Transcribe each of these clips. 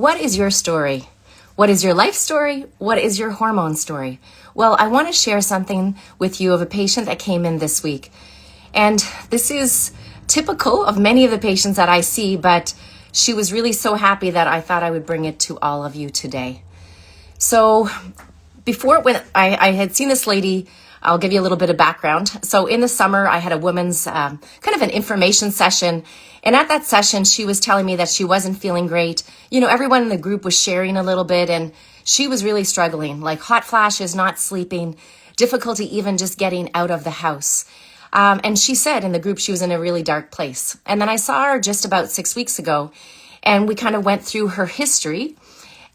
What is your story? What is your life story? What is your hormone story? Well, I want to share something with you of a patient that came in this week. And this is typical of many of the patients that I see, but she was really so happy that I thought I would bring it to all of you today. So when I had seen this lady, I'll give you a little bit of background. So in the summer, I had a women's kind of an information session. And at that session, she was telling me that she wasn't feeling great. You know, everyone in the group was sharing a little bit, and she was really struggling, like hot flashes, not sleeping, difficulty even just getting out of the house. And she said in the group she was in a really dark place. And then I saw her just about 6 weeks ago, and we kind of went through her history.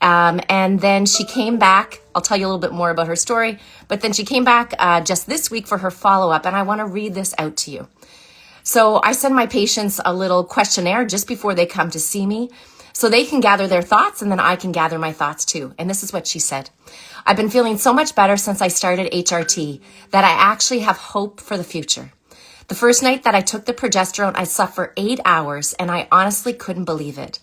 And then she came back. I'll tell you a little bit more about her story, but then she came back just this week for her follow-up, and I want to read this out to you. So I send my patients a little questionnaire just before they come to see me so they can gather their thoughts, and then I can gather my thoughts too. And this is what she said. I've been feeling so much better since I started HRT that I actually have hope for the future. The first night that I took the progesterone, I slept for 8 hours, and I honestly couldn't believe it.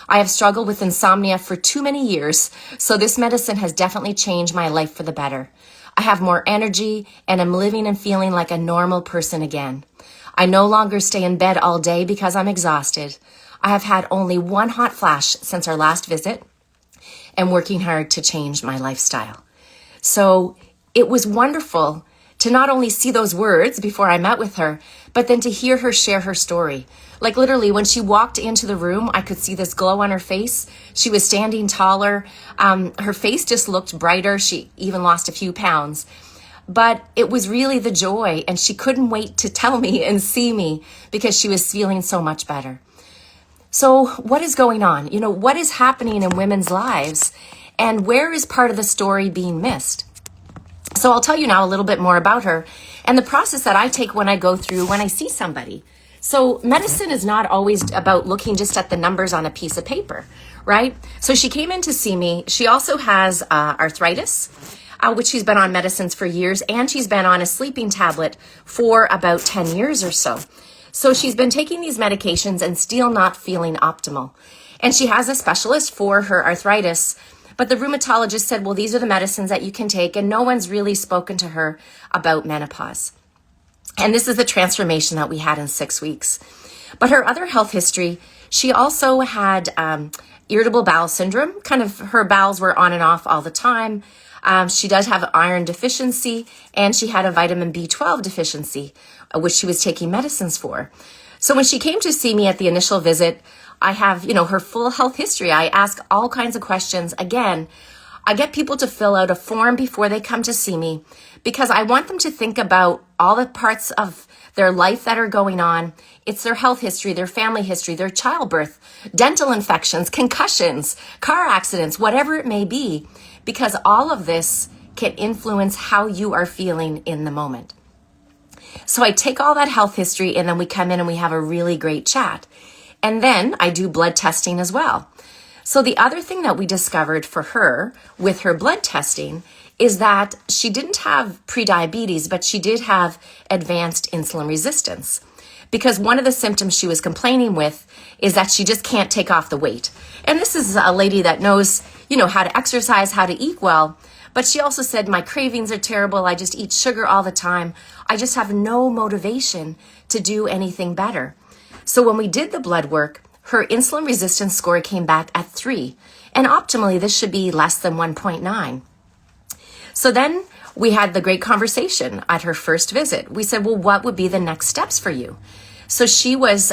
I have struggled with insomnia for too many years, so this medicine has definitely changed my life for the better. I have more energy, and I'm living and feeling like a normal person again. I no longer stay in bed all day because I'm exhausted. I have had only one hot flash since our last visit and working hard to change my lifestyle. So it was wonderful to not only see those words before I met with her, but then to hear her share her story. Like literally when she walked into the room, I could see this glow on her face. She was standing taller. Her face just looked brighter. She even lost a few pounds. But it was really the joy, and she couldn't wait to tell me and see me because she was feeling so much better. So what is going on? You know, what is happening in women's lives, and where is part of the story being missed? So I'll tell you now a little bit more about her and the process that I take when I see somebody. So medicine is not always about looking just at the numbers on a piece of paper, right? So she came in to see me. She also has arthritis, which she's been on medicines for years, and she's been on a sleeping tablet for about 10 years or so. So she's been taking these medications and still not feeling optimal. And she has a specialist for her arthritis, but the rheumatologist said, well, these are the medicines that you can take, and no one's really spoken to her about menopause. And this is the transformation that we had in 6 weeks. But her other health history, she also had irritable bowel syndrome. Kind of her bowels were on and off all the time. She does have iron deficiency, and she had a vitamin B12 deficiency, which she was taking medicines for. So when she came to see me at the initial visit, I have, her full health history. I ask all kinds of questions. Again, I get people to fill out a form before they come to see me because I want them to think about all the parts of their life that are going on. It's their health history, their family history, their childbirth, dental infections, concussions, car accidents, whatever it may be, because all of this can influence how you are feeling in the moment. So I take all that health history, and then we come in and we have a really great chat. And then I do blood testing as well. So the other thing that we discovered for her with her blood testing is that she didn't have prediabetes, but she did have advanced insulin resistance. Because one of the symptoms she was complaining with is that she just can't take off the weight. And this is a lady that knows, how to exercise, how to eat well. But she also said, my cravings are terrible. I just eat sugar all the time. I just have no motivation to do anything better. So when we did the blood work, her insulin resistance score came back at 3. And optimally, this should be less than 1.9. So then we had the great conversation at her first visit. We said, well, what would be the next steps for you? So she's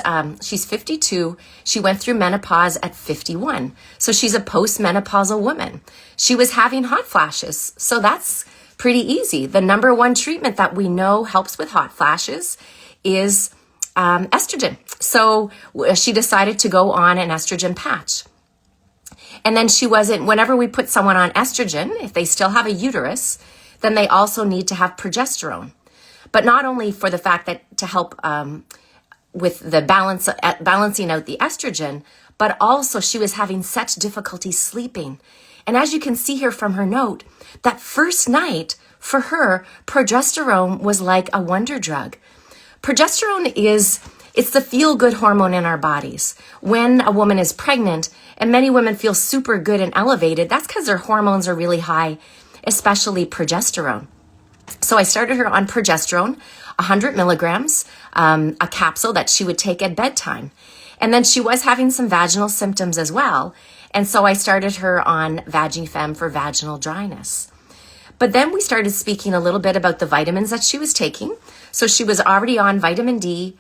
52. She went through menopause at 51. So she's a postmenopausal woman. She was having hot flashes. So that's pretty easy. The number one treatment that we know helps with hot flashes is estrogen. So she decided to go on an estrogen patch. And then whenever we put someone on estrogen, if they still have a uterus, then they also need to have progesterone. But not only for the fact that to help with the balancing out the estrogen, but also she was having such difficulty sleeping. And as you can see here from her note, that first night for her, progesterone was like a wonder drug. Progesterone it's the feel-good hormone in our bodies. When a woman is pregnant And many women feel super good and elevated. That's because their hormones are really high, especially progesterone. So I started her on progesterone, 100 milligrams, a capsule that she would take at bedtime. And then she was having some vaginal symptoms as well. And so I started her on Vagifem for vaginal dryness. But then we started speaking a little bit about the vitamins that she was taking. So she was already on vitamin D.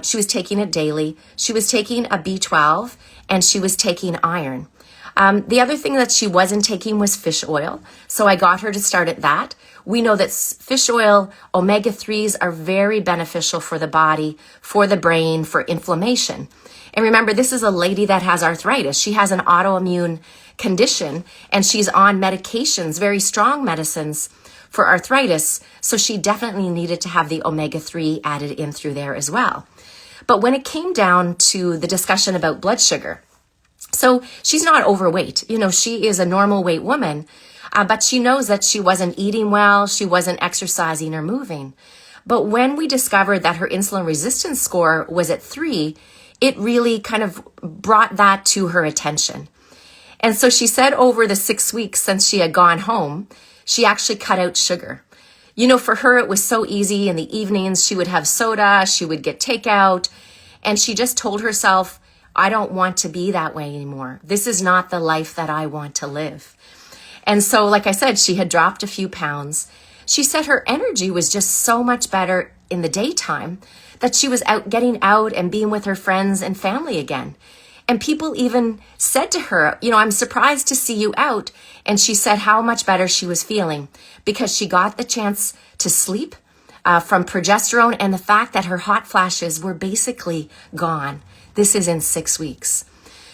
She was taking it daily. She was taking a B12 and she was taking iron. The other thing that she wasn't taking was fish oil. So I got her to start at that. We know that fish oil, omega-3s are very beneficial for the body, for the brain, for inflammation. And remember, this is a lady that has arthritis. She has an autoimmune condition and she's on medications, very strong medicines for arthritis. So she definitely needed to have the omega-3 added in through there as well. But when it came down to the discussion about blood sugar, so she's not overweight. She is a normal weight woman, but she knows that she wasn't eating well. She wasn't exercising or moving. But when we discovered that her insulin resistance score was at 3, it really kind of brought that to her attention. And so she said over the 6 weeks since she had gone home, she actually cut out sugar. For her, it was so easy. In the evenings, she would have soda, she would get takeout, and she just told herself, I don't want to be that way anymore. This is not the life that I want to live. And so, like I said, she had dropped a few pounds. She said her energy was just so much better in the daytime that she was getting out and being with her friends and family again. And people even said to her, I'm surprised to see you out. And she said how much better she was feeling because she got the chance to sleep from progesterone and the fact that her hot flashes were basically gone. This is in 6 weeks.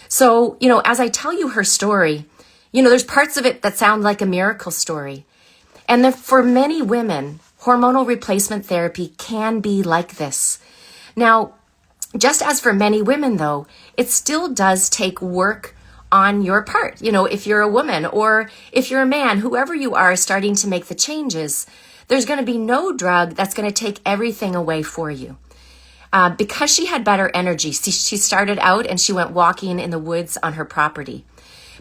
So, as I tell you her story, there's parts of it that sound like a miracle story. And for many women, hormonal replacement therapy can be like this. Now, just as for many women, though, it still does take work on your part. If you're a woman or if you're a man, whoever you are starting to make the changes, there's going to be no drug that's going to take everything away for you. Because she had better energy, she started out and she went walking in the woods on her property.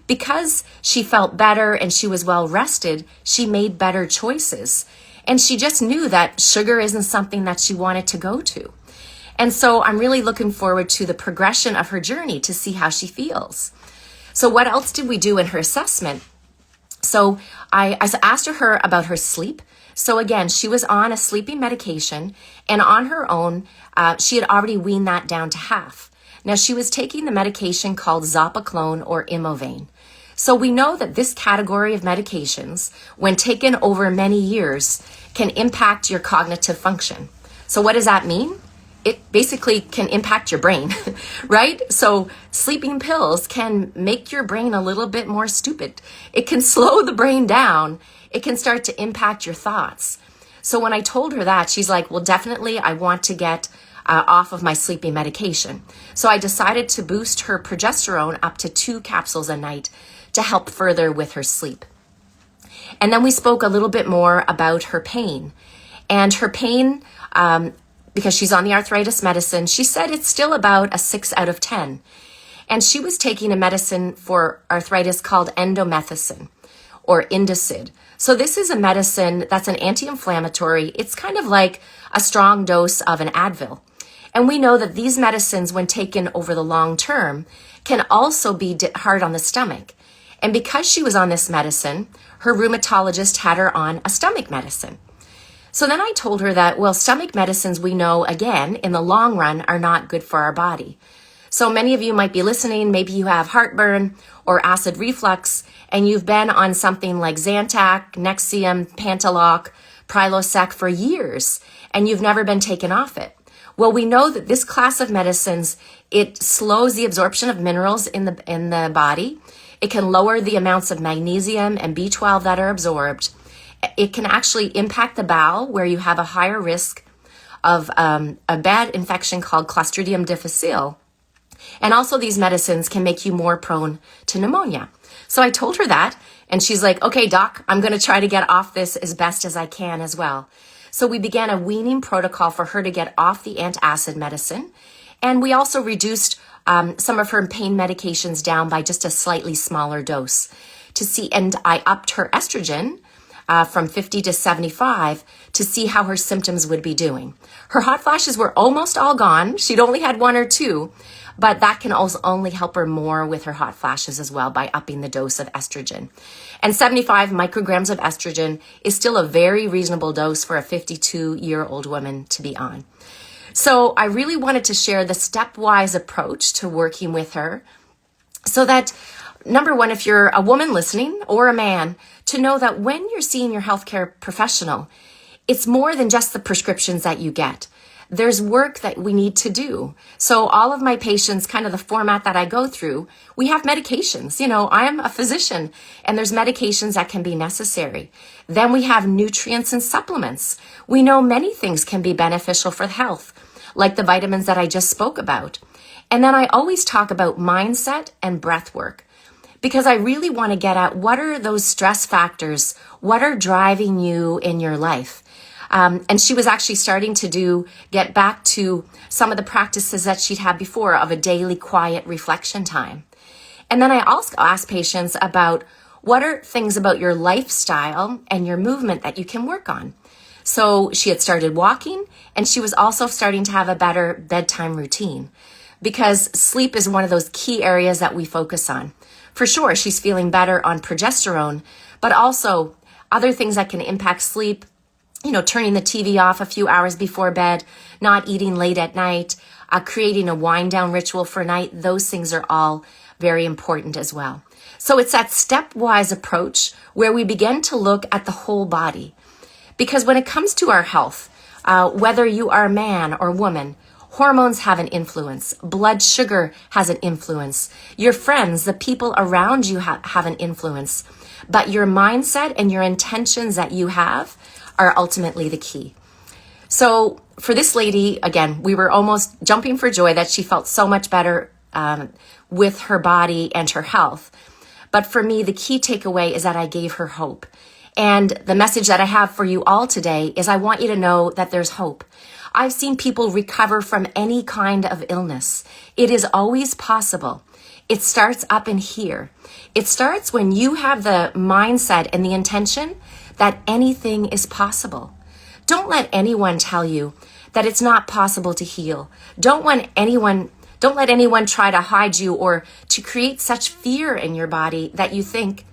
Because she felt better and she was well rested, she made better choices. And she just knew that sugar isn't something that she wanted to go to. And so I'm really looking forward to the progression of her journey to see how she feels. So what else did we do in her assessment? So I asked her about her sleep. So again, she was on a sleeping medication, and on her own, she had already weaned that down to half. Now, she was taking the medication called Zopiclone or Imovane. So we know that this category of medications, when taken over many years, can impact your cognitive function. So what does that mean? It basically can impact your brain, right? So sleeping pills can make your brain a little bit more stupid. It can slow the brain down. It can start to impact your thoughts. So when I told her that, she's like, well, definitely I want to get off of my sleeping medication. So I decided to boost her progesterone up to 2 capsules a night to help further with her sleep. And then we spoke a little bit more about her pain. And her pain, because she's on the arthritis medicine, she said it's still about a 6 out of 10. And she was taking a medicine for arthritis called endomethacin or Indocid. So this is a medicine that's an anti-inflammatory. It's kind of like a strong dose of an Advil. And we know that these medicines, when taken over the long term, can also be hard on the stomach. And because she was on this medicine, her rheumatologist had her on a stomach medicine. So then I told her that, well, stomach medicines, we know, again, in the long run, are not good for our body. So many of you might be listening, maybe you have heartburn or acid reflux, and you've been on something like Zantac, Nexium, Pantaloc, Prilosec for years, and you've never been taken off it. Well, we know that this class of medicines, it slows the absorption of minerals in the body. It can lower the amounts of magnesium and B12 that are absorbed. It can actually impact the bowel, where you have a higher risk of a bad infection called Clostridium difficile. And also these medicines can make you more prone to pneumonia. So I told her that, and she's like, okay, doc, I'm going to try to get off this as best as I can as well. So we began a weaning protocol for her to get off the antacid medicine. And we also reduced some of her pain medications down by just a slightly smaller dose to see, and I upped her estrogen from 50 to 75 to see how her symptoms would be doing. Her hot flashes were almost all gone. She'd only had one or two, but that can also only help her more with her hot flashes as well by upping the dose of estrogen. And 75 micrograms of estrogen is still a very reasonable dose for a 52-year-old woman to be on. So I really wanted to share the stepwise approach to working with her so that, number one, if you're a woman listening or a man, to know that when you're seeing your healthcare professional, it's more than just the prescriptions that you get. There's work that we need to do. So all of my patients, kind of the format that I go through, we have medications. I am a physician and there's medications that can be necessary. Then we have nutrients and supplements. We know many things can be beneficial for health, like the vitamins that I just spoke about. And then I always talk about mindset and breath work, because I really want to get at what are those stress factors, what are driving you in your life. And she was actually starting to get back to some of the practices that she'd had before of a daily quiet reflection time. And then I also ask patients about what are things about your lifestyle and your movement that you can work on. So she had started walking, and she was also starting to have a better bedtime routine, because sleep is one of those key areas that we focus on. For sure, she's feeling better on progesterone, but also other things that can impact sleep, turning the TV off a few hours before bed, not eating late at night, creating a wind down ritual for night. Those things are all very important as well. So it's that stepwise approach where we begin to look at the whole body. Because when it comes to our health, whether you are a man or woman, hormones have an influence. Blood sugar has an influence. Your friends, the people around you have an influence. But your mindset and your intentions that you have are ultimately the key. So for this lady, again, we were almost jumping for joy that she felt so much better with her body and her health. But for me, the key takeaway is that I gave her hope. And the message that I have for you all today is I want you to know that there's hope. I've seen people recover from any kind of illness. It is always possible. It starts up in here. It starts when you have the mindset and the intention that anything is possible. Don't let anyone tell you that it's not possible to heal. Don't let anyone try to hide you or to create such fear in your body that you think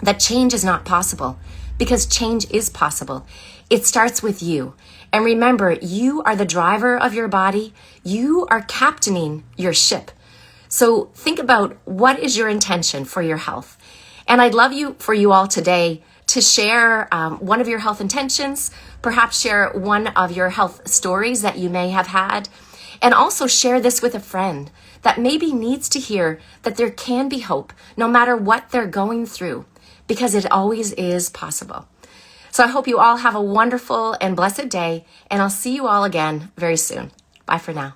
that change is not possible, because change is possible. It starts with you. And remember, you are the driver of your body. You are captaining your ship. So think about what is your intention for your health. And I'd love for you all today to share one of your health intentions, perhaps share one of your health stories that you may have had, and also share this with a friend that maybe needs to hear that there can be hope no matter what they're going through, because it always is possible. So I hope you all have a wonderful and blessed day, and I'll see you all again very soon. Bye for now.